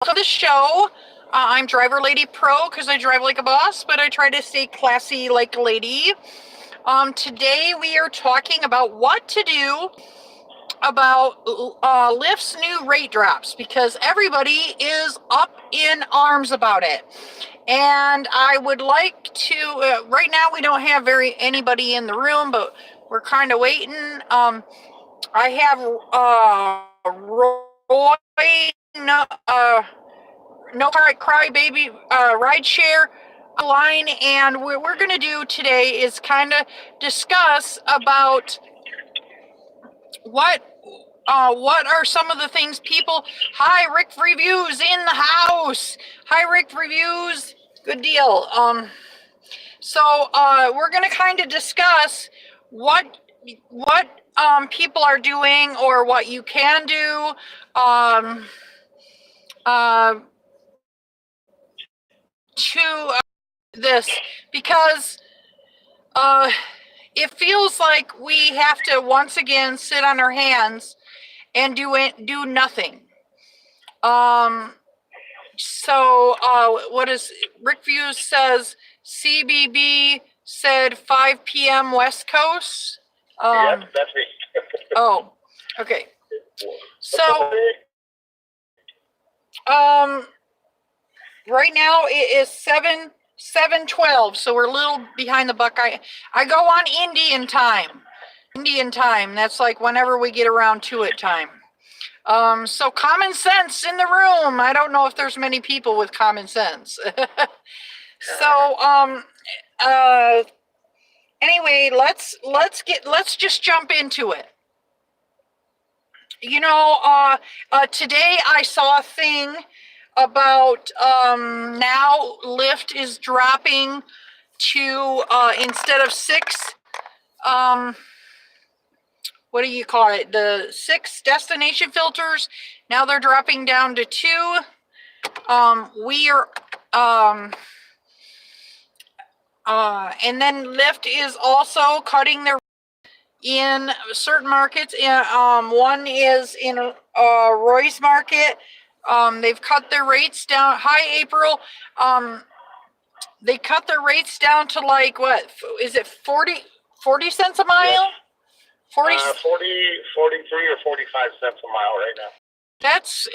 To the show. I'm DriverLadyPro because I drive like a boss, but I try to stay classy like a lady. Today we are talking about what to do about Lyft's new rate drops because everybody is up in arms about it. And I would like to. Right now we don't have anybody in the room, but we're kind of waiting. I have Roy. No Cry Baby Rideshare line, and what we're going to do today is kind of discuss about what are some of the things people. Hi, Rick Reviews in the house. Hi, Rick Reviews. Good deal. So we're going to kind of discuss what people are doing or what you can do. To this because it feels like we have to once again sit on our hands and do nothing. So what is Rick Views says? CBB said 5 p.m. West Coast. Yep, that's me. Oh, okay. So right now it is 7:12, so we're a little behind the buck. I go on Indian time. That's like whenever we get around to it time. So common sense in the room. I don't know if there's many people with common sense. So anyway, let's just jump into it. You know, today I saw a thing about now Lyft is dropping to instead of 6 what do you call it, the 6 destination filters, now they're dropping down to 2. We are and then Lyft is also cutting their in certain markets. One is in Roy's Market. They've cut their rates down. Hi, April. They cut their rates down to like, what is it, 40 cents a mile? Yes. 40, 43 or 45 cents a mile right now. That's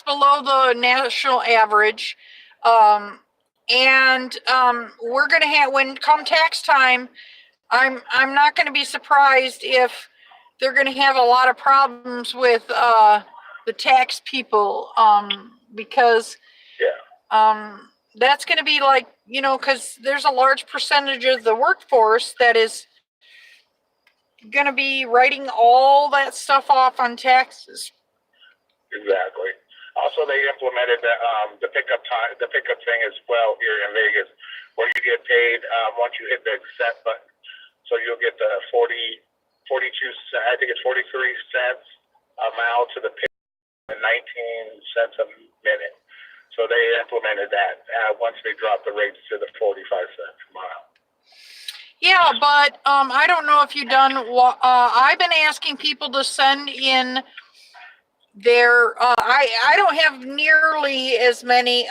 below the national average. And we're going to have, when come tax time, I'm not going to be surprised if they're going to have a lot of problems with the tax people, because that's going to be like, you know, because there's a large percentage of the workforce that is going to be writing all that stuff off on taxes. Exactly. Also, they implemented the pickup time, the pickup thing as well here in Vegas, where you get paid once you hit the accept button. So you'll get the 42, I think it's 43 cents a mile to the pick and 19 cents a minute. So they implemented that once they dropped the rates to the 45 cents a mile. Yeah, but I don't know if you've done. I've been asking people to send in their. I don't have nearly as many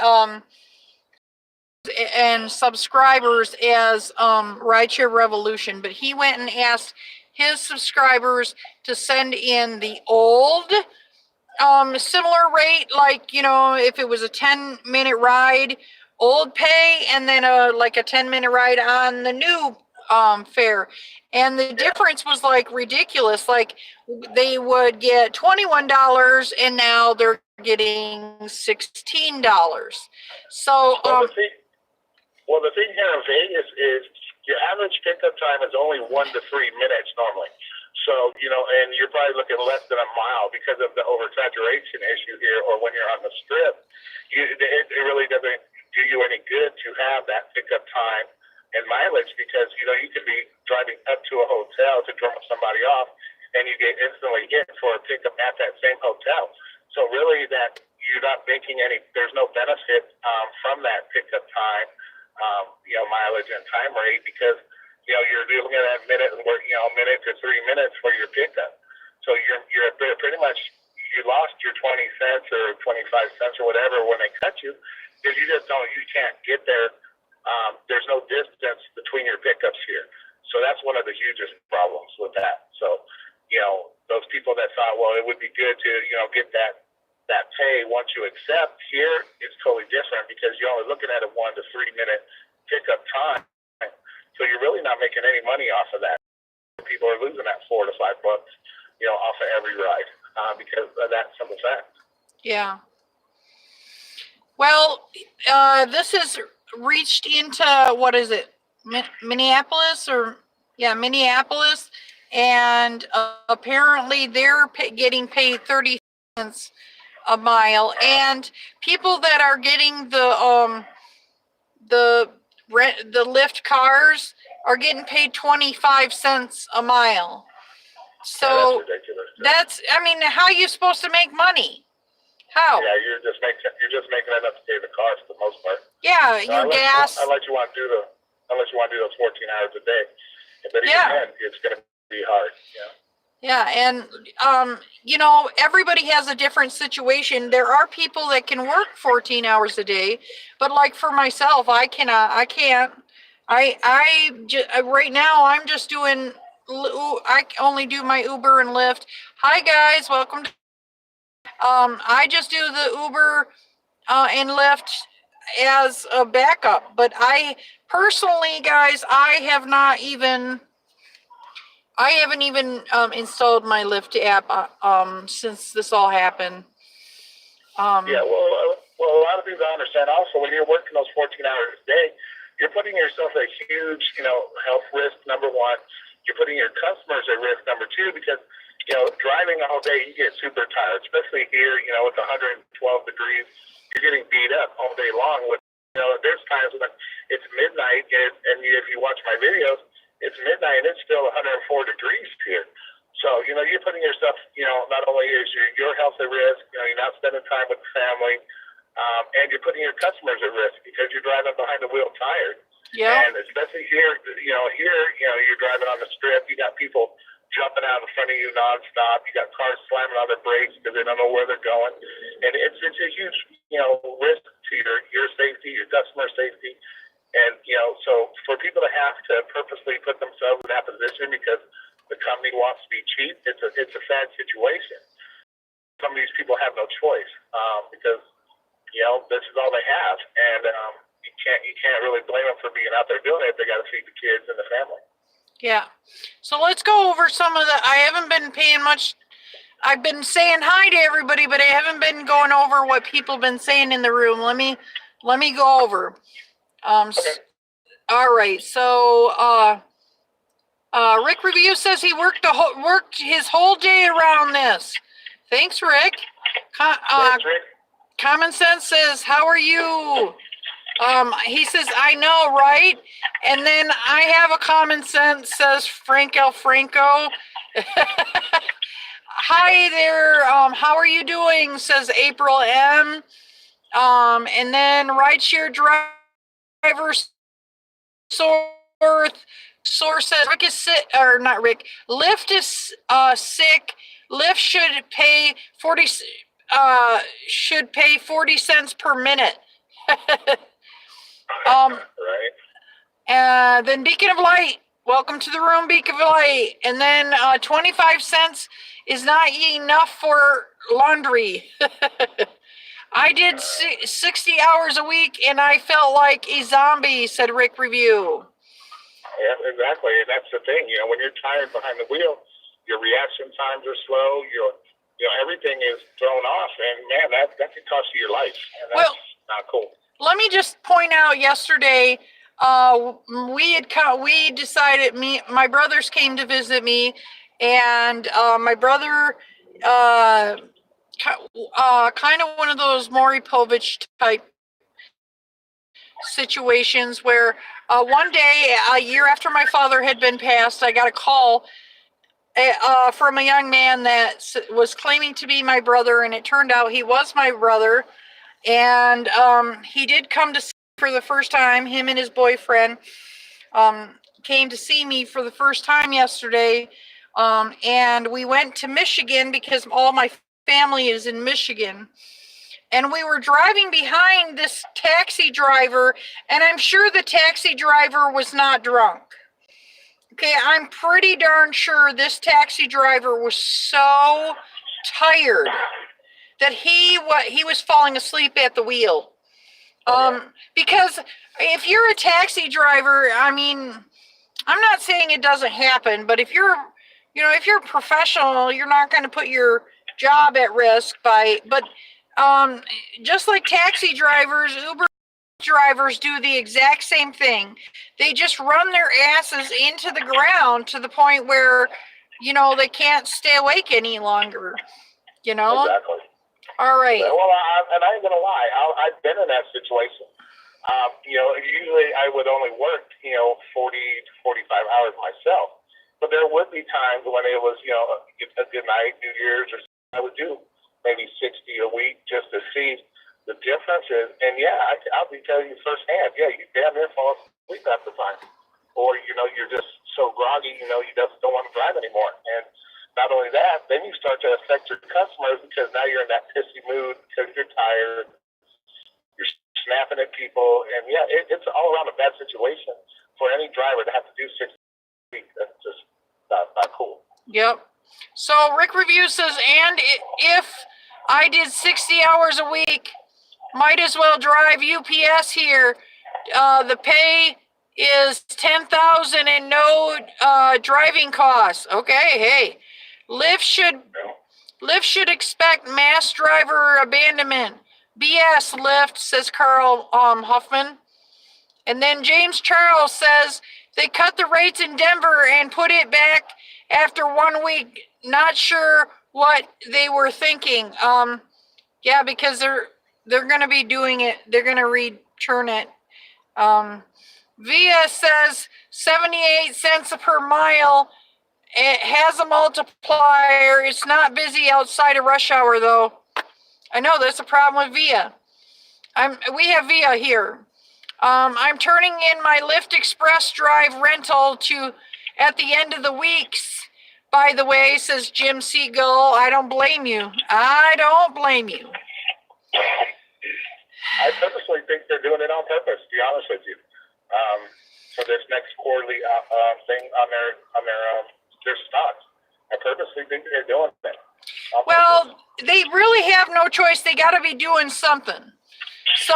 and subscribers as Rideshare Revolution, but he went and asked his subscribers to send in the old similar rate, like, you know, if it was a 10-minute ride, old pay, and then like a 10-minute ride on the new fare. And the difference was like ridiculous. Like they would get $21 and now they're getting $16. So the thing here in Vegas is your average pickup time is only 1 to 3 minutes normally. So, you know, and you're probably looking less than a mile because of the oversaturation issue here, or when you're on the strip. It really doesn't do you any good to have that pickup time and mileage, because, you know, you could be driving up to a hotel to drop somebody off and you get instantly hit for a pickup at that same hotel. So really that you're not making there's no benefit from that pickup time, you know, mileage and time rate, because, you know, you're looking at that minute to 3 minutes for your pickup. So you're pretty much you lost your 20 cents or 25 cents or whatever when they cut you, because you just don't, you can't get there. There's no distance between your pickups here. So that's one of the hugest problems with that. So, those people that thought, well, it would be good to, get that pay once you accept, here it's totally different because you're only looking at a 1 to 3 minute pickup time. So you're really not making any money off of that. People are losing that $4 to $5, off of every ride because of that simple fact. Yeah. Well, this has reached into, what is it, Minneapolis Minneapolis, and apparently they're getting paid 30 cents a mile, and people that are getting the Lyft cars are getting paid 25 cents a mile. So yeah, that's ridiculous. How are you supposed to make money? How? Yeah, you're just making enough to pay the car for the most part. Yeah, your gas. I'll let you want to do those 14 hours a day. But Yeah. Even then, it's going to be hard. Yeah, and everybody has a different situation. There are people that can work 14 hours a day, but like for myself, I can't. Right now I'm just doing. I only do my Uber and Lyft. Hi guys, welcome. I just do the Uber and Lyft as a backup, but I personally, guys, I haven't even installed my Lyft app since this all happened. Yeah, well, a lot of people don't understand also when you're working those 14 hours a day, you're putting yourself at a huge, health risk, number one. You're putting your customers at risk, number two, because, driving all day, you get super tired, especially here, with 112 degrees. You're getting beat up all day long. There's times when it's midnight, and if you watch my videos, it's midnight and it's still 104 degrees here. So, you're putting yourself, not only is your health at risk, you're not spending time with the family, and you're putting your customers at risk because you're driving behind the wheel tired. Yeah. And especially here, you're driving on the strip. You got people jumping out in front of you nonstop. You got cars slamming on their brakes because they don't know where they're going. And it's a huge, risk to your safety, your customer safety. And, so for people to have to purposely put themselves in that position because the company wants to be cheap, it's a sad situation. Some of these people have no choice because, this is all they have. And you can't really blame them for being out there doing it. They got to feed the kids and the family. Yeah. So let's go over some of the, I haven't been paying much. I've been saying hi to everybody, but I haven't been going over what people have been saying in the room. Let me go over. Okay. All right. So, Rick Review says he worked his whole day around this. Thanks, Rick. Thanks, Rick. Common Sense says, how are you? He says, I know, right? And then I have a Common Sense, says Frank L. Franco. Hi there. How are you doing? Says April M. And then Rideshare Driver Source says Rick is sick, or not Rick. Lyft is sick. Lyft should pay 40 cents per minute. Right. Then Beacon of Light, welcome to the room, Beacon of Light. And then 25 cents is not enough for laundry. I did 60 hours a week and I felt like a zombie, said Rick Review. Yeah, exactly. And that's the thing, when you're tired behind the wheel, your reaction times are slow, everything is thrown off, and man, that could cost you your life. And that's not cool. Let me just point out, yesterday, we decided, my brothers came to visit me, and my brother, kind of one of those Maury Povich type situations where one day, a year after my father had been passed, I got a call from a young man that was claiming to be my brother, and it turned out he was my brother. And he did come to see me for the first time. Him and his boyfriend came to see me for the first time yesterday. And we went to Michigan because all my family is in Michigan. And we were driving behind this taxi driver, and I'm sure the taxi driver was not drunk. Okay, I'm pretty darn sure this taxi driver was so tired that he was falling asleep at the wheel. Because if you're a taxi driver, I mean, I'm not saying it doesn't happen, but if you're a professional, you're not going to put your job at risk but just like taxi drivers, Uber drivers do the exact same thing. They just run their asses into the ground to the point where, they can't stay awake any longer, Exactly. All right. Well, and I ain't going to lie. I've been in that situation. Usually I would only work, 40 to 45 hours myself. But there would be times when it was, a good night, New Year's, or I would do maybe 60 a week just to see the differences. And yeah, I'll be telling you firsthand, yeah, you damn near fall asleep half the time. Or, you're just so groggy, you just don't want to drive anymore. And not only that, then you start to affect your customers because now you're in that pissy mood because you're tired. You're snapping at people. And yeah, it's all around a bad situation for any driver to have to do 6 weeks. That's just not cool. Yep. So Rick Review says, and if I did 60 hours a week, might as well drive UPS here. The pay is $10,000 and no driving costs. Okay, hey, Lyft should expect mass driver abandonment. BS, Lyft, says Carl Huffman. And then James Charles says they cut the rates in Denver and put it back after 1 week. Not sure what they were thinking. Yeah, because they're going to be doing it. They're going to return it. Via says 78 cents per mile. It has a multiplier. It's not busy outside of rush hour, though. I know that's a problem with Via. We have Via here. I'm turning in my Lyft Express Drive rental at the end of the weeks. By the way, says Jim Siegel. I don't blame you. I purposely think they're doing it on purpose, to be honest with you. For this next quarterly thing on their stocks. I purposely think they're doing it. Well, they really have no choice. They got to be doing something. So,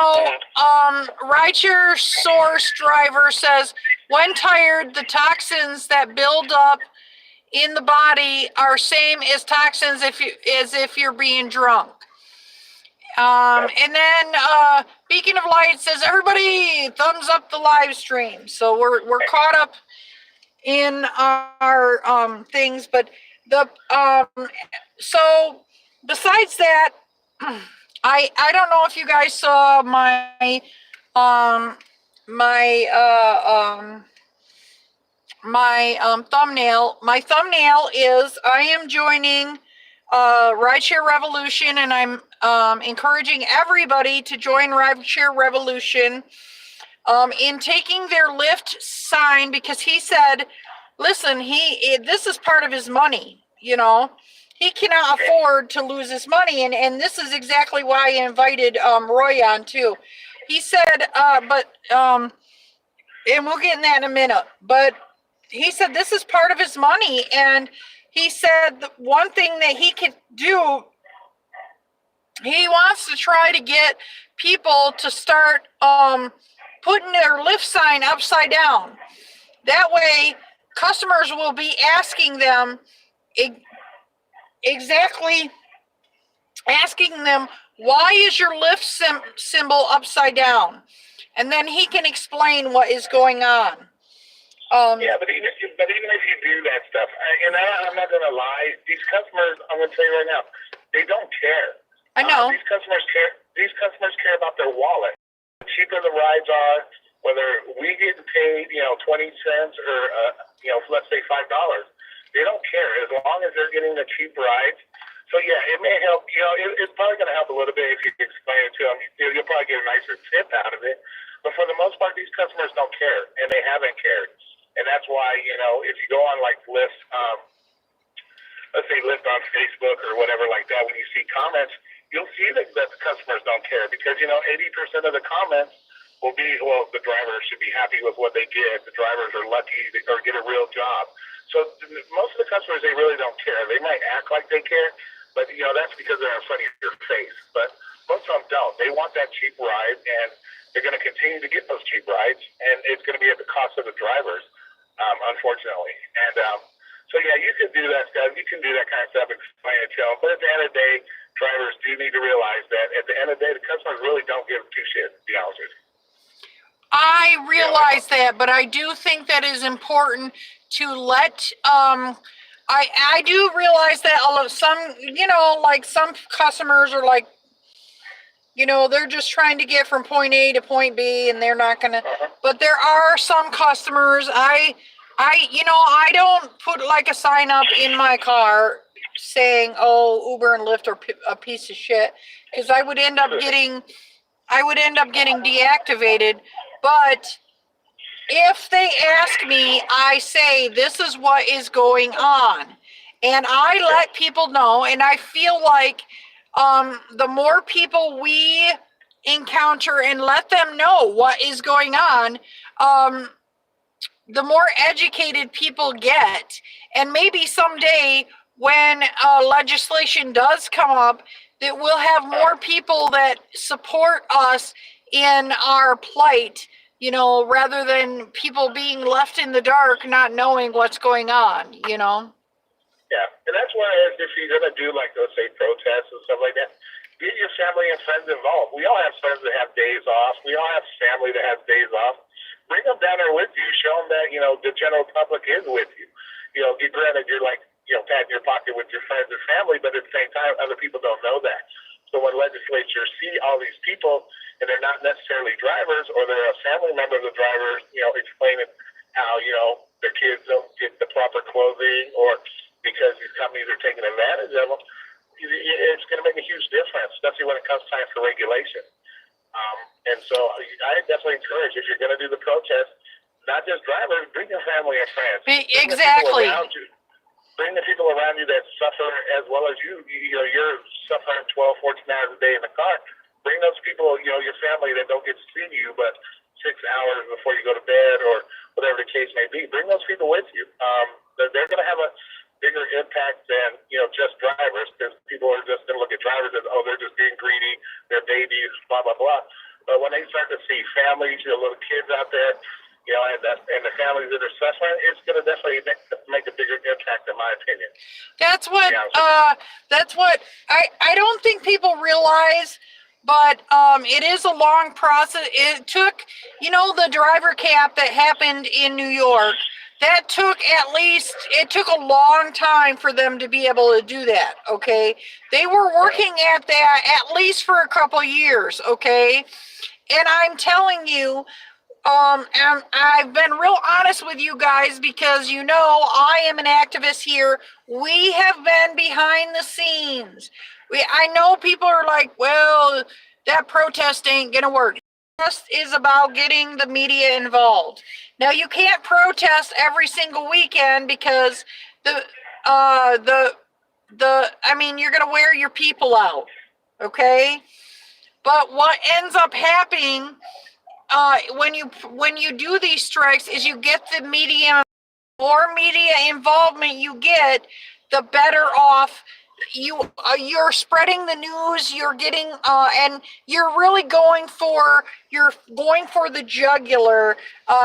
Rideshare Source Driver says, when tired, the toxins that build up in the body are same as toxins as if you're being drunk. And then Beacon of Light says, everybody thumbs up the live stream. So we're caught up in our things, but so besides that, I don't know if you guys saw my thumbnail. My thumbnail is I am joining Rideshare Revolution, and I'm encouraging everybody to join Rideshare Revolution in taking their Lyft sign, because he said, listen, this is part of his money, he cannot afford to lose his money, and this is exactly why I invited Roy on too. He said, and we'll get in that in a minute, but he said this is part of his money, and he said the one thing that he could do, he wants to try to get people to start putting their Lyft sign upside down. That way, customers will be asking them why is your Lyft symbol upside down? And then he can explain what is going on. Yeah, but even if you do that stuff, and I'm not going to lie, these customers, I'm going to tell you right now, they don't care. I know. These customers care. These customers care about their wallet. The cheaper the rides are, whether we get paid, 20 cents or, let's say $5, they don't care as long as they're getting the cheap rides. So yeah, it may help. It's probably going to help a little bit if you explain it to them. You'll probably get a nicer tip out of it. But for the most part, these customers don't care, and they haven't cared. And that's why, if you go on like Lyft, let's say Lyft on Facebook or whatever like that, when you see comments, you'll see that the customers don't care because, 80% of the comments will be, well, the driver should be happy with what they get. The drivers are lucky or get a real job. So most of the customers, they really don't care. They might act like they care, but, that's because they're in front of your face. But most of them don't. They want that cheap ride, and they're going to continue to get those cheap rides, and it's going to be at the cost of the drivers, unfortunately. And so, yeah, you can do that stuff. You can do that kind of stuff, explain it to them. But at the end of the day, drivers do need to realize that at the end of the day, the customers really don't give two shits, to be honest with you. I realize that, but I do think that is important to let, I do realize that some, like some customers are like, they're just trying to get from point A to point B and they're not going to, but there are some customers, I don't put like a sign up in my car saying, oh, Uber and Lyft are a piece of shit, because I would end up getting deactivated. But if they ask me, I say, this is what is going on. And I let people know, and I feel like the more people we encounter and let them know what is going on, the more educated people get. And maybe someday when legislation does come up, that we'll have more people that support us in our plight, rather than people being left in the dark, not knowing what's going on, Yeah, and that's why if you're going to do, like, let's say, protests and stuff like that, get your family and friends involved. We all have friends that have days off. We all have family that has days off. Bring them down there with you. Show them that, the general public is with you. Granted, you're like, patting your pocket with your friends and family, but at the same time, other people don't know that. So when legislatures see all these people, and they're not necessarily drivers, or they're a family member of the driver, explaining how, their kids don't get the proper clothing, or because these companies are taking advantage of them, it's going to make a huge difference, especially when it comes time for regulation. And so I definitely encourage, if you're going to do the protest, not just drivers, bring your family and friends. Exactly. Bring the people around you that suffer as well as you. You're suffering 12, 14 hours a day in the car. Bring those people, your family that don't get to see you, but 6 hours before you go to bed or whatever the case may be. Bring those people with you. They're going to have a bigger impact than, just drivers, because people are just going to look at drivers as, oh, they're just being greedy, they're babies, blah, blah, blah. But when they start to see families, little kids out there, and the families that are suffering, it's going to definitely make a bigger impact, in my opinion. That's what I don't think people realize, but it is a long process. It took, the driver cap that happened in New York, that took it took a long time for them to be able to do that, okay? They were working at that at least for a couple years, okay? And I'm telling you, and I've been real honest with you guys, because I am an activist here. We have been behind the scenes. I know people are like, well, that protest ain't gonna work. Protest is about getting the media involved. Now, you can't protest every single weekend, because you're gonna wear your people out, okay? But what ends up happening when you do these strikes is you get the media. More media involvement you get, the better off you're spreading the news. You're getting and you're really going for the jugular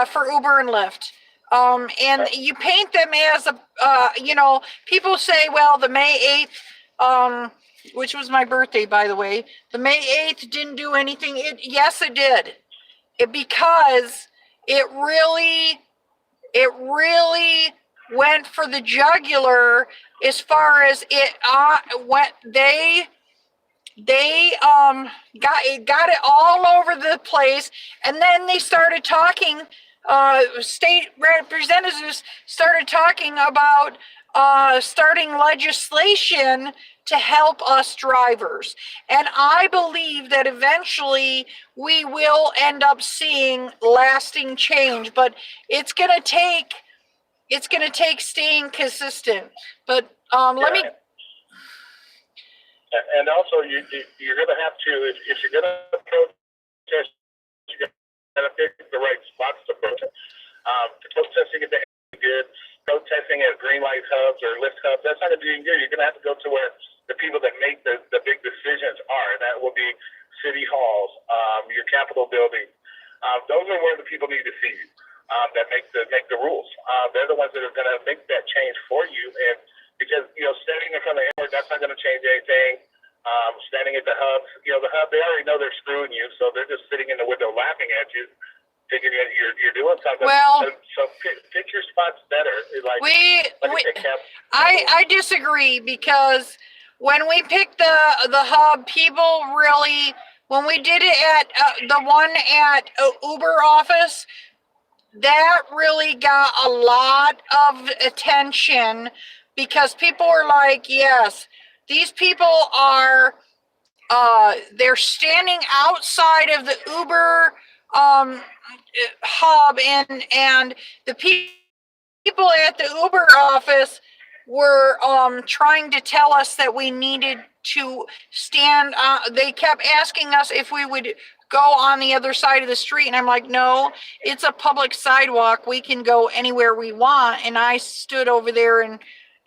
for Uber and Lyft. And you paint them as people say, well, the May 8th, which was my birthday, by the way, the May 8th didn't do anything. Yes, it did. Because it really went for the jugular, as far as it went. They got it all over the place, and then they started talking. State representatives started talking about starting legislation to help us drivers. And I believe that eventually we will end up seeing lasting change, but it's going to take staying consistent. But Let me. And also, you're going to have to, if you're going to protest, you're going to pick the right spots to protest. Protesting at the good, protesting at green light hubs or Lyft hubs, that's not going to do you good. You're going to have to go to where the people that make the big decisions are, and that will be city halls, your Capitol building. Those are where the people need to see you, that make the rules. They're the ones that are going to make that change for you, and because, standing in front of the airport, that's not going to change anything. Standing at the hubs, the hub, they already know they're screwing you, so they're just sitting in the window laughing at you, thinking that you're doing something. Well, so pick your spots better. I disagree, because when we picked the hub, people really, when we did it at the one at Uber office, that really got a lot of attention, because people were like, yes, these people are, they're standing outside of the Uber hub, and the people at the Uber office were trying to tell us that we needed to stand. They kept asking us if we would go on the other side of the street, and I'm like, no, it's a public sidewalk. We can go anywhere we want. And I stood over there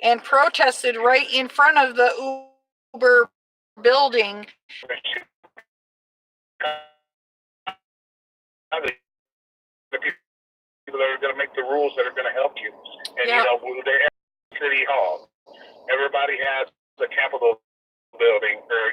and protested right in front of the Uber building. The people that are going to make the rules that are going to help you, and they're at City Hall. Everybody has the Capitol building, or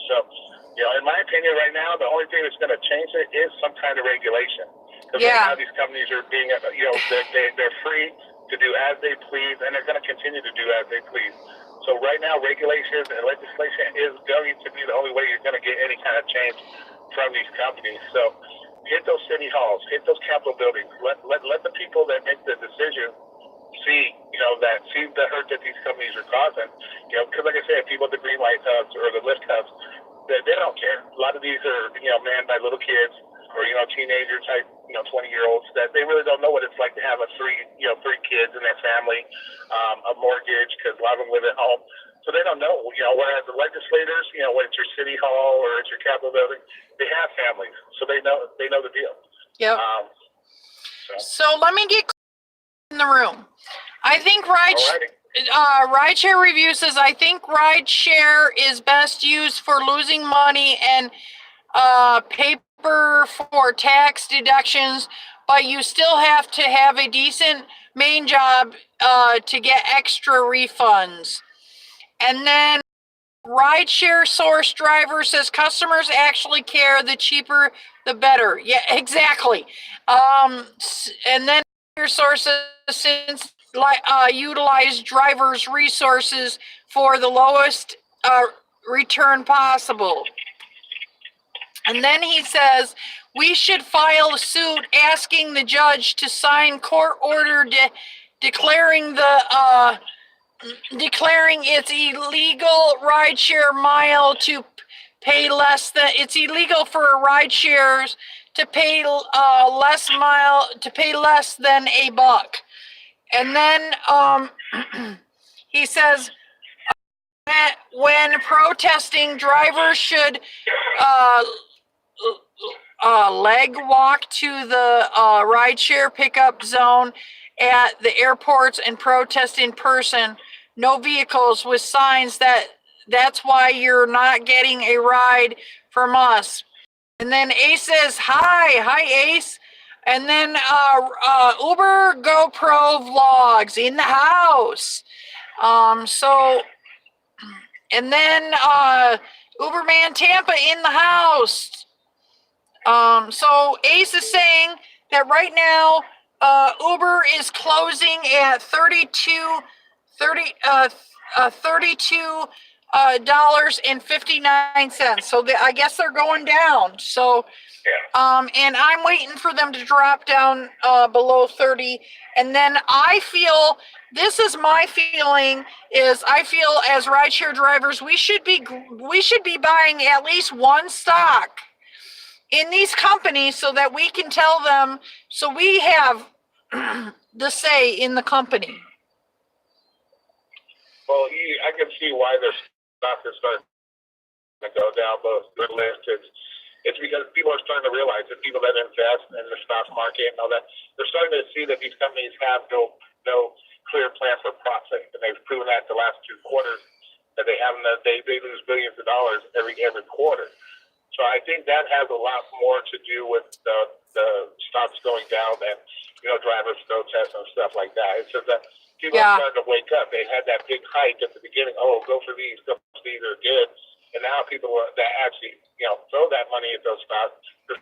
so. In my opinion, right now, the only thing that's going to change it is some kind of regulation. Because right now, these companies are being, they're free to do as they please, and they're going to continue to do as they please. So right now, regulations and legislation is going to be the only way you're going to get any kind of change from these companies. So hit those city halls, hit those Capitol buildings. Let the people that make the decision see the hurt that these companies are causing. Because like I said, people at the green light hubs or the Lyft hubs, they don't care. A lot of these are, manned by little kids or, teenager type, 20-year-olds that they really don't know what it's like to have three kids in their family, a mortgage, because a lot of them live at home. So they don't know, whereas the legislators, when it's your city hall or it's your Capitol building, they have families. So they know the deal. Yep. So let me get in the room. I think Rideshare Review says, I think Rideshare is best used for losing money and paper for tax deductions, but you still have to have a decent main job to get extra refunds. And then Rideshare Source Driver says customers actually care. The cheaper, the better. Yeah, exactly. And then your sources since utilize drivers' resources for the lowest return possible. And then he says we should file a suit asking the judge to sign court order declaring it's illegal rideshare mile to pay less than, it's illegal for rideshares to pay less than $1. And then he says that when protesting, drivers should leg walk to the rideshare pickup zone at the airports and protest in person. No vehicles with signs that's why you're not getting a ride from us. And then Ace says, hi Ace. And then Uber GoPro vlogs in the house. And then Uberman Tampa in the house. So Ace is saying that right now Uber is closing at $32.59. So I guess they're going down. So, and I'm waiting for them to drop down below 30. And then I feel, this is my feeling, is I feel as rideshare drivers, we should be buying at least one stock in these companies so that we can tell them, so we have the say in the company. Well, I can see why their stock is starting to go down both the list. It's because people are starting to realize that people that invest in the stock market and all that, they're starting to see that these companies have no clear plan for profit, and they've proven that the last 2 quarters that they haven't. They lose billions of dollars every quarter. So I think that has a lot more to do with the stocks going down than drivers protests and stuff like that. It's just that people are starting to wake up. They had that big hype at the beginning. Oh, go for these. These are good. And now people that actually throw that money at those stocks, they're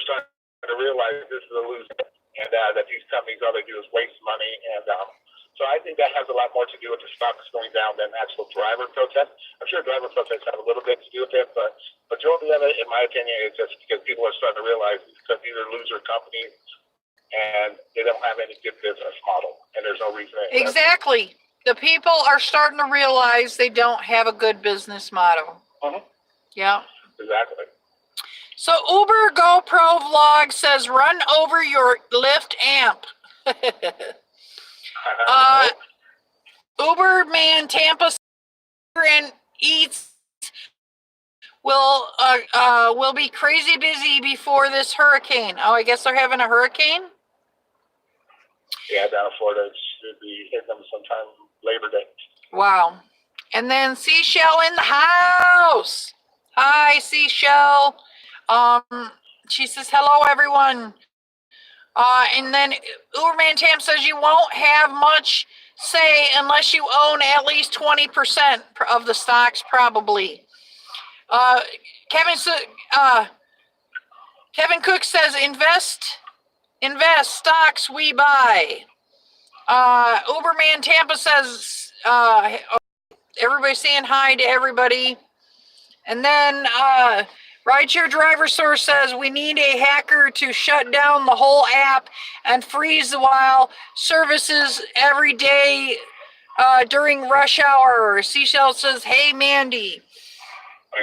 starting to realize this is a loser, and that these companies all they do is waste money. And so I think that has a lot more to do with the stocks going down than actual driver protests. I'm sure driver protests have a little bit to do with it, but majority of it, in my opinion, is just because people are starting to realize because these are loser companies and they don't have any good business model, and there's no reason. Exactly. The people are starting to realize they don't have a good business model. Mm-hmm. Yeah. Exactly. So Uber GoPro vlog says, run over your Lyft amp. Uber man Tampa and Eats will be crazy busy before this hurricane. Oh, I guess they're having a hurricane? Yeah, down in Florida, it should be hitting them sometime Labor Day. Wow. And then Seashell in the house. Hi, Seashell. She says, hello, everyone. And then Uberman Tam says you won't have much say unless you own at least 20% of the stocks, probably. Kevin Cook says invest stocks we buy. Uberman Tampa says everybody's saying hi to everybody. And then Rideshare Driver Source says we need a hacker to shut down the whole app and freeze while services every day during rush hour. Seashell says, hey, Mandy.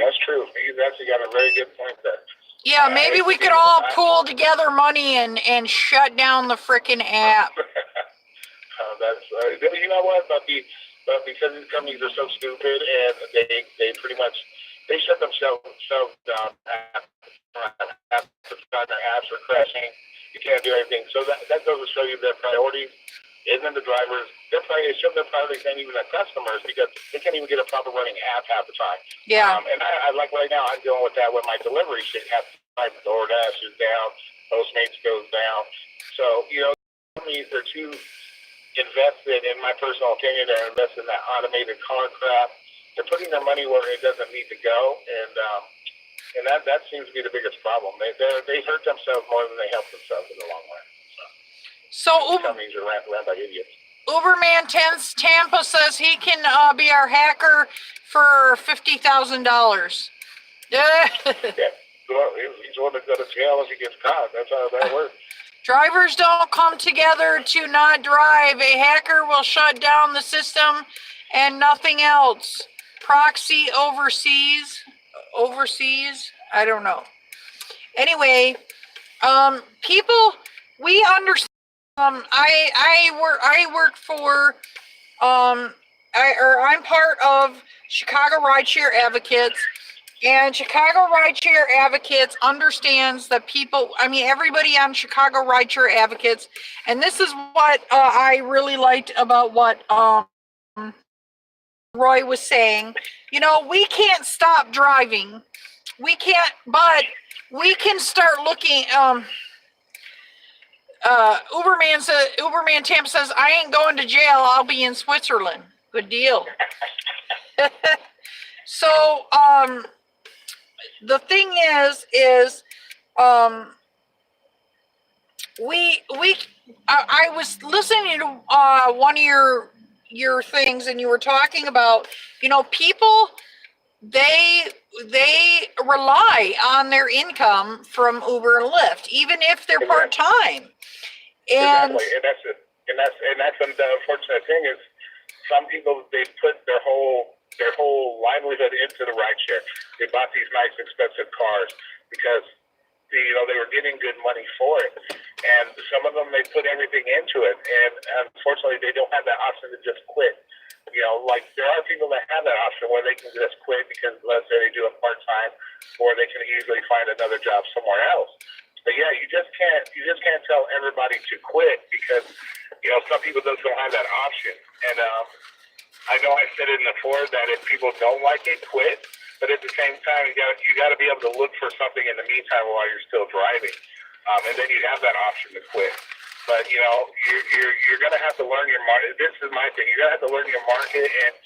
That's true. He's actually got a very good point there. Yeah, maybe we could all pool together money and shut down the frickin' app. That's you know what? But because these companies are so stupid and they pretty much they shut themselves down after their apps are crashing. You can't do anything. So that goes to show you their priorities isn't the drivers. Their priorities ain't even the customers because they can't even get a proper running app half the time. Yeah. And I like right now I'm dealing with that with my delivery shit. Half the time DoorDash is down, Postmates goes down. So companies are too invested, in my personal opinion, they're invested in that automated car crap. They're putting their money where it doesn't need to go, and that seems to be the biggest problem. They hurt themselves more than they help themselves in the long run. So companies are ran by idiots. Uberman Tampa says he can be our hacker for $50,000. Yeah. Well, he's the one that go to jail if he gets caught. That's how that works. Drivers don't come together to not drive. A hacker will shut down the system and nothing else. Proxy overseas. I don't know. Anyway, people, we understand. I work for. I'm part of Chicago Rideshare Advocates. And Chicago Rideshare Advocates understands that everybody on Chicago Rideshare Advocates, and this is what I really liked about what Roy was saying. We can't stop driving. We can't, but we can start looking. Uberman Tam says, I ain't going to jail. I'll be in Switzerland. Good deal. So, the thing is I was listening to one of your things, and you were talking about people they rely on their income from Uber and Lyft, even if they're part-time. Exactly, and that's the unfortunate thing is some people they put their whole livelihood into the rideshare. They bought these nice, expensive cars because they were getting good money for it, and some of them they put everything into it, and unfortunately they don't have that option to just quit. You know, like there are people that have that option where they can just quit because let's say they do it part-time, or they can easily find another job somewhere else. But yeah, you just can't tell everybody to quit because, you know, some people just don't have that option. And I know I said it before that if people don't like it, quit. But at the same time, you got to be able to look for something in the meantime while you're still driving, and then you have that option to quit. But you know, you're going to have to learn your market. This is my thing. You're going to have to learn your market and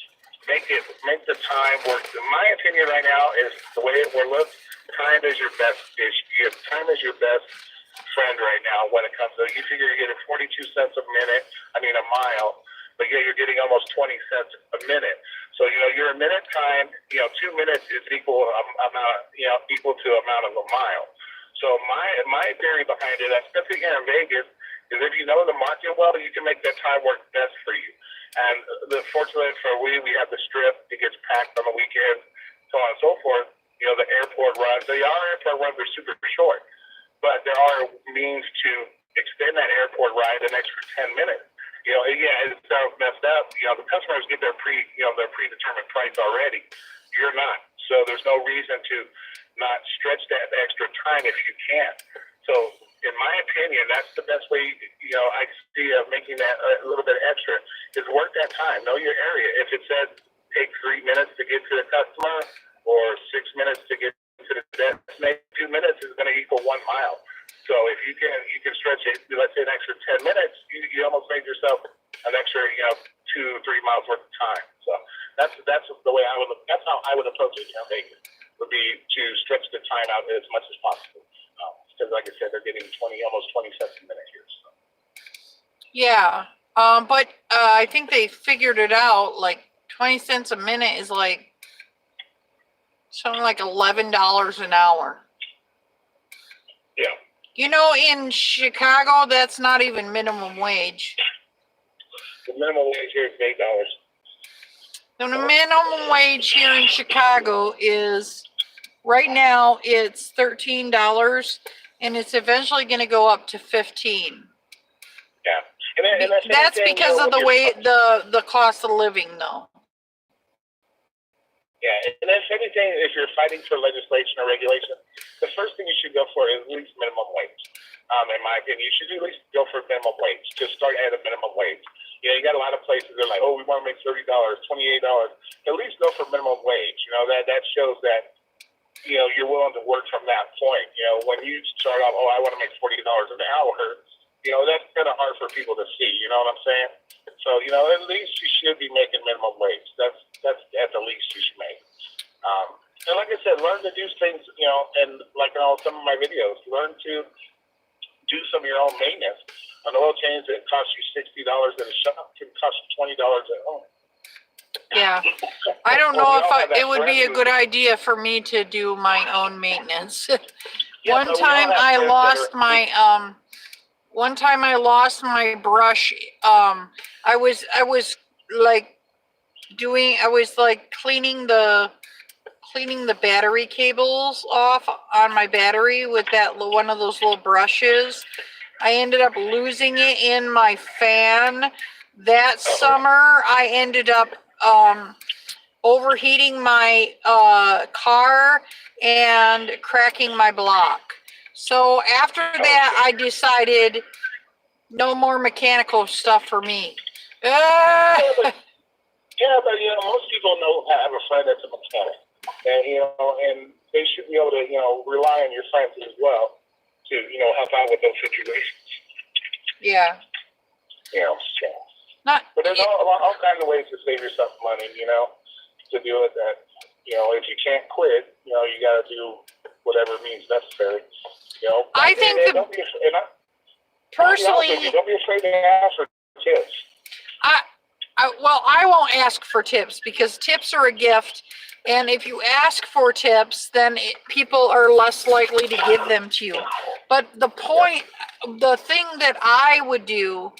make the time work. My opinion right now is the way it looks. Time is your best dish. Time is your best friend right now when it comes to. You figure you're getting 42 cents a mile, but yeah, you're getting almost 20 cents a minute. So you know, your minute time. You know, 2 minutes is equal to amount of a mile. So my theory behind it, especially here in Vegas, is if you know the market well, you can make that time work best for you. And fortunately for we have the strip. It gets packed on the weekend, so on and so forth. You know, the airport runs. Our airport runs are super short, but there are means to extend that airport ride an extra 10 minutes. You know, yeah, it sounds messed up. You know, the customers get their predetermined price already. You're not. So there's no reason to not stretch that extra time if you can. So in my opinion, that's the best way, you know, I see of making that a little bit extra is work that time. Know your area. If it says take 3 minutes to get to the customer or 6 minutes to get to the destination, 2 minutes is going to equal 1 mile. So if you can stretch it, let's say an extra 10 minutes, you almost made yourself an extra, you know, 2-3 miles worth of time. So that's the way that's how I would approach it. You know, would be to stretch the time out as much as possible. Because like I said, they're getting almost 20 cents a minute here. So. Yeah. But I think they figured it out. Like 20 cents a minute is like something like $11 an hour. Yeah. You know, in Chicago, that's not even minimum wage. The minimum wage here is $8. So the minimum wage here in Chicago is, right now, it's $13, and it's eventually going to go up to $15. Yeah, and that's because of the way the cost of living, though. Yeah, and if anything, if you're fighting for legislation or regulation, the first thing you should go for is at least minimum wage. In my opinion, you should at least go for minimum wage. Just start at a minimum wage. You know, you got a lot of places that are like, oh, we want to make $30, $28. At least go for minimum wage. You know, that shows that, you know, you're willing to work from that point. You know, when you start off, oh, I want to make $40 an hour, you know, that's kind of hard for people to see. You know what I'm saying? So, you know, at least you should be making minimum wage. That's at the least you should make. And like I said, learn to do things, you know, and like in some of my videos, learn to do some of your own maintenance. An oil change that costs you $60 at a shop can cost you $20 at home. Yeah. I don't know if it would be a good idea for me to do my own maintenance. One time I lost my brush. I was cleaning the battery cables off on my battery with that one of those little brushes. I ended up losing it in my fan. That summer, I ended up overheating my car and cracking my block. So after that, I decided no more mechanical stuff for me. Yeah, but you know, most people have a friend that's a mechanic, and you know, and they should be able to, you know, rely on your friends as well to, you know, help out with those situations. Yeah. You know, but there's all kinds of ways to save yourself money, you know, to do it. That, you know, if you can't quit, you know, you got to do whatever means necessary. You know, I think personally, don't be afraid to ask for tips. I won't ask for tips because tips are a gift. And if you ask for tips, then people are less likely to give them to you. But the thing that I would do,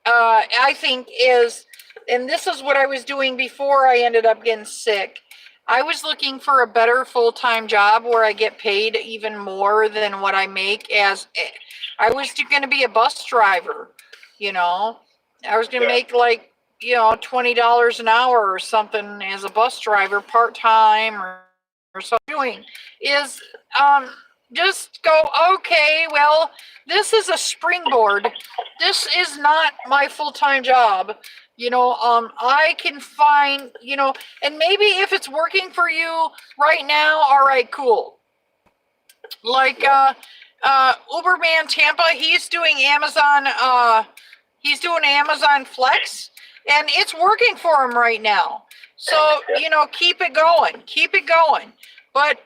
I think is, and this is what I was doing before I ended up getting sick. I was looking for a better full-time job where I get paid even more than what I make as I was going to be a bus driver, you know. I was going to make like $20 an hour or something as a bus driver, part-time or something doing, is just go, okay, well, this is a springboard. This is not my full-time job. I can find, and maybe if it's working for you right now, all right, cool. Like Uberman Tampa, he's doing Amazon Flex, and it's working for him right now. So, keep it going. But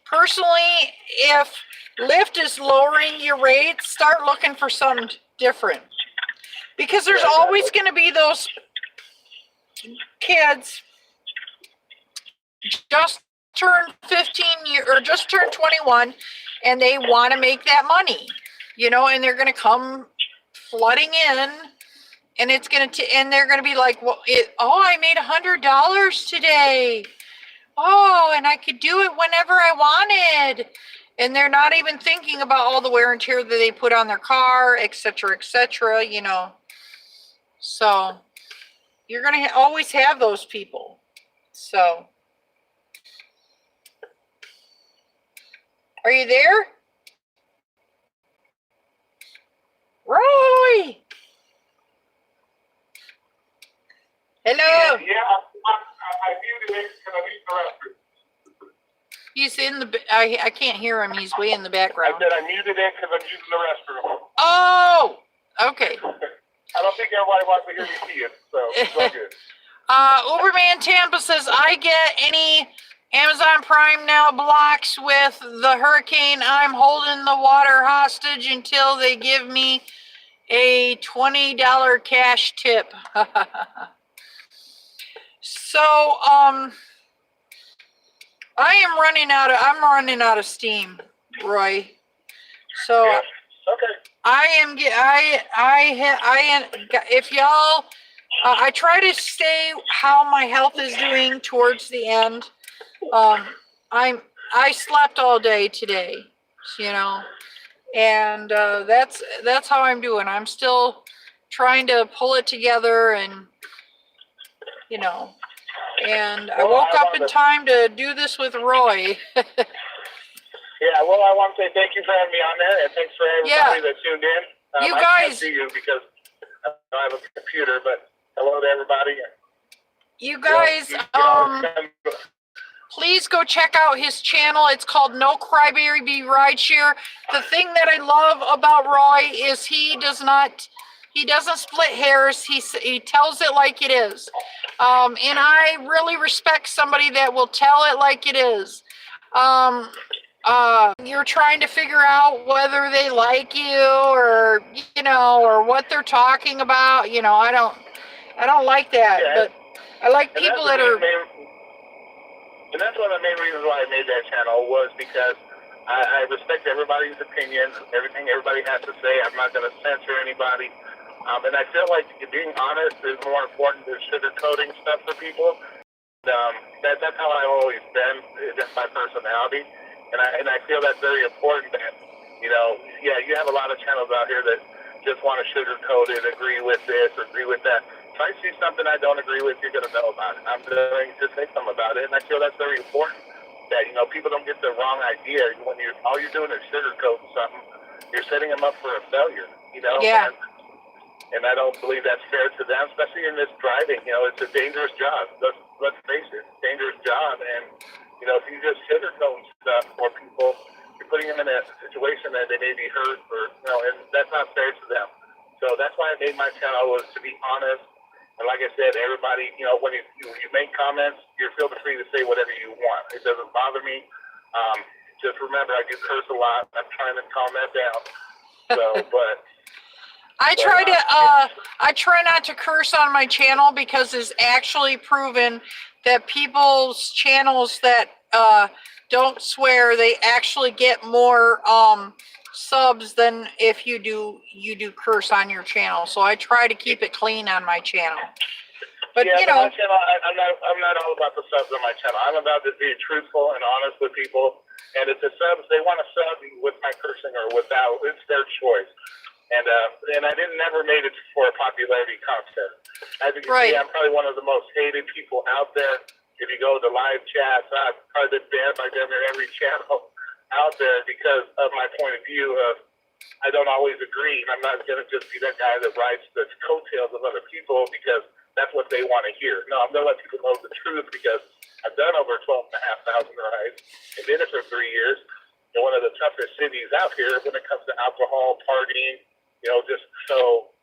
personally, if Lyft is lowering your rates, start looking for something different. Because there's always going to be those kids just turned 15 or just turned 21, and they want to make that money, and they're going to come flooding in, and it's going to, and they're going to be like, well, I made $100 today. Oh, and I could do it whenever I wanted. And they're not even thinking about all the wear and tear that they put on their car, et cetera, So you're going to always have those people. So, are you there? Roy! Hello? Yeah, I muted it because I need the restroom. He's in the, I can't hear him. He's way in the background. I said I muted it because I'm using the restroom. Oh, okay. I don't think everybody wants to hear me see it, so it's all good. Uberman Tampa says, I get any Amazon Prime Now blocks with the hurricane. I'm holding the water hostage until they give me a $20 cash tip. So, I'm running out of steam, Roy. So, yeah. Okay. if y'all, I try to stay how my health is doing towards the end. I slept all day today, and that's how I'm doing. I'm still trying to pull it together, and and I woke up in time to do this with Roy. Yeah, well, I want to say thank you for having me on there, and thanks for everybody that tuned in. You I guys, can't see you because I have a computer, but hello to everybody. You guys, please go check out his channel. It's called No Crybaby Rideshare. The thing that I love about Roy is he doesn't split hairs. He tells it like it is. And I really respect somebody that will tell it like it is. You're trying to figure out whether they like you or what they're talking about. I don't like that, but I like people that are. And that's one of the main reasons why I made that channel was because I respect everybody's opinion, everything everybody has to say. I'm not going to censor anybody. And I feel like being honest is more important than sugarcoating stuff for people. That's how I've always been, just my personality. And I feel that's very important that, you have a lot of channels out here that just want to sugarcoat it, agree with this, agree with that. If I see something I don't agree with, you're going to know about it. I'm going to say something about it, and I feel that's very important. That people don't get the wrong idea when all you're doing is sugarcoating something. You're setting them up for a failure. Yeah. And I don't believe that's fair to them, especially in this driving. It's a dangerous job. Let's face it, it's a dangerous job. And if you just sugarcoat stuff for people, you're putting them in a situation that they may be hurt, or and that's not fair to them. So that's why I made my channel, was to be honest. And like I said, everybody, when you make comments, you're feel free to say whatever you want. It doesn't bother me. Just remember, I do curse a lot. I'm trying to calm that down. So, but I try not to curse on my channel because it's actually proven that people's channels that don't swear, they actually get more subs than if you do curse on your channel. So I try to keep it clean on my channel. But my channel, I'm not all about the subs on my channel. I'm about to be truthful and honest with people. And if the subs, they want to sub with my cursing or without, it's their choice. And I didn't never made it for a popularity contest. As you can Right. see, I'm probably one of the most hated people out there. If you go to live chats, I've probably been banned by them in every channel out there because of my point of view of I don't always agree. I'm not going to just be that guy that rides the coattails of other people because that's what they want to hear. No, I'm going to let people know the truth because I've done over 12,500 rides and did it for 3 years in one of the toughest cities out here when it comes to alcohol, partying, just so,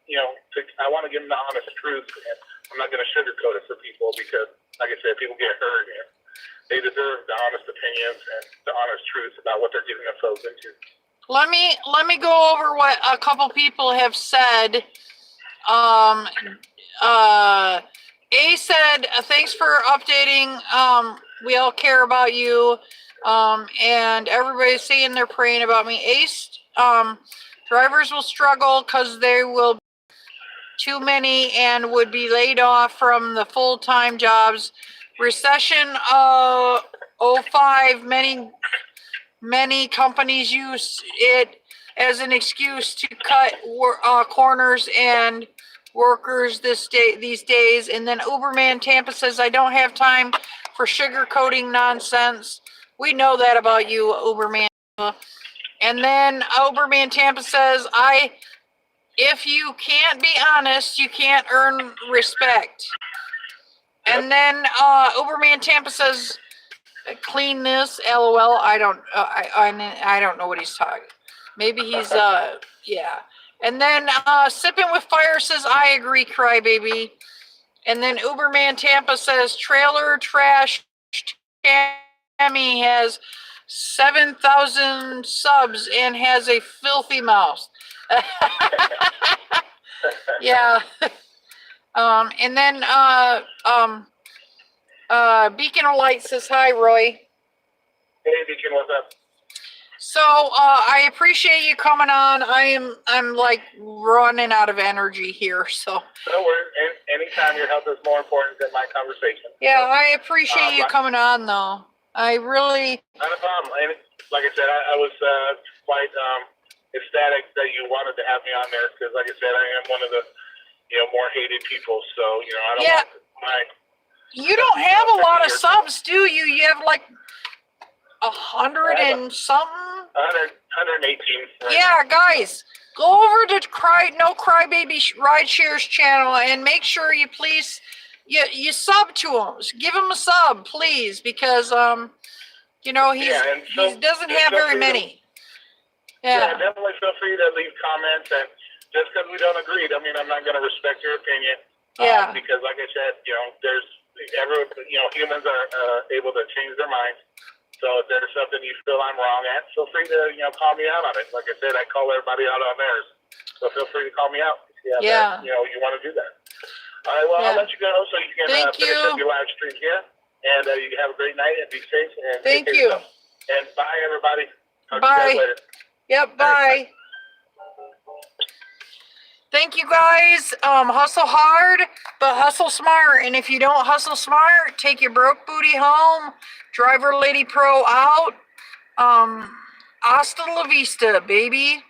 I want to give them the honest truth. And I'm not going to sugarcoat it for people because, like I said, people get hurt and they deserve the honest opinions and the honest truth about what they're getting themselves into. Let me go over what a couple people have said. A said, thanks for updating. We all care about you. And everybody's saying they're praying about me. Ace, drivers will struggle because there will be too many and would be laid off from the full-time jobs. Recession 05, many companies use it as an excuse to cut corners and workers these days. And then Uberman Tampa says, I don't have time for sugarcoating nonsense. We know that about you, Uberman. And then Uberman Tampa says, if you can't be honest, you can't earn respect. And then Uberman Tampa says, clean this, LOL. I don't know what he's talking. Maybe he's yeah. And then Sipping with Fire says, I agree, crybaby. And then Uberman Tampa says, Trailer Trash Tammy has 7,000 subs and has a filthy mouth. Yeah. And then Beacon of Light says, hi, Roy. Hey, Beacon, what's up? So I appreciate you coming on. I'm like running out of energy here. So No worries. Anytime your health is more important than my conversation. yeah, I appreciate you coming on, though. I really. Not a problem. And like I said, I was quite ecstatic that you wanted to have me on there because, like I said, I am one of the more hated people. So I don't want my. You don't have a lot of subs, do you? You have like 100 and something. 118. Right yeah, now. guys, go over to No Crybaby Rideshare's channel and make sure you please you sub to him. Give him a sub, please, because he doesn't have very many. Yeah, definitely feel free to leave comments, and just because we don't agree, I mean, I'm not going to respect your opinion. Yeah. Because, like I said, there's humans are able to change their minds. So if there's something you feel I'm wrong at, feel free to call me out on it. Like I said, I call everybody out on theirs. So feel free to call me out. If you want to do that. All right. Well, I'll let you go so you can finish up your live stream here, and you have a great night and be safe. And thank you. And bye, everybody. Talk bye. to you guys later. Yep. Bye. Thank you, guys. Hustle hard, but hustle smart. And if you don't hustle smart, take your broke booty home. DriverLadyPro out. Hasta la vista, baby.